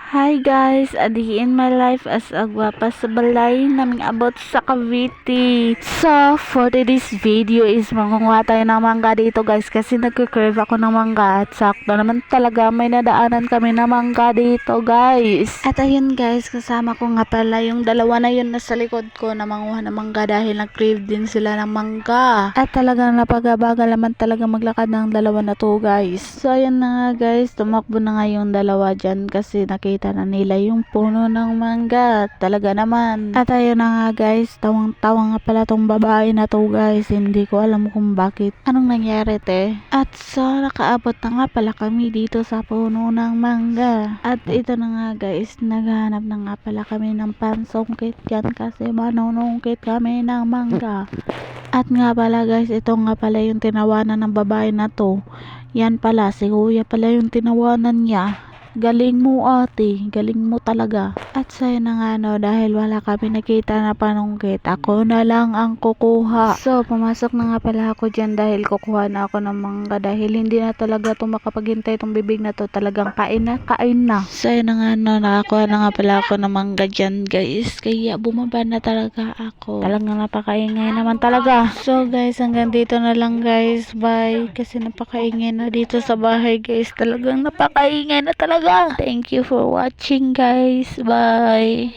Hi guys, adi in my life as agwapa sa balay naming abot sa Cavite. So, for today's video is mangunguha tayo ng mangga dito guys kasi nagka-crave ako ng mangga at sakto naman talaga may nadaanan kami na mangga dito guys. At ayun guys, kasama ko nga pala yung dalawa na yun nasa likod ko na manguha ng mangga dahil nag-crave din sila ng mangga. At talagang napagabagal naman talaga maglakad ng dalawa na to guys. So, ayun na nga guys, tumakbo na nga yung dalawa dyan kasi nakita na nila yung puno ng mangga talaga naman. At ayun na nga guys, tawang-tawa nga pala tong babae na to guys, hindi ko alam kung bakit anong nangyari te. At so nakaabot na nga pala kami dito sa puno ng mangga. At ito na nga guys, naghahanap na nga pala kami ng pansungkit dyan kasi manunungkit kami ng mangga. At nga pala guys, ito nga pala yung tinawanan ng babae na to. Yan pala, si kuya pala yung tinawanan niya. Galing mo ate, galing mo talaga. At sa'yo na nga no, dahil wala kami nakita na panungkit, ako na lang ang kukuha. So, pumasok na nga pala ako dyan dahil kukuha na ako ng mangga dahil hindi na talaga itong makapaghintay itong bibig na to, talagang kain na, kain na. Sa'yo na nga no, nakakuha na nga pala ako ng mangga dyan guys, kaya bumaba na talaga ako. Talagang napakaingay naman talaga. So guys, hanggang dito na lang guys, bye. Kasi napakaingay na dito sa bahay guys, talagang napakaingay na talaga. Thank you for watching guys. Bye.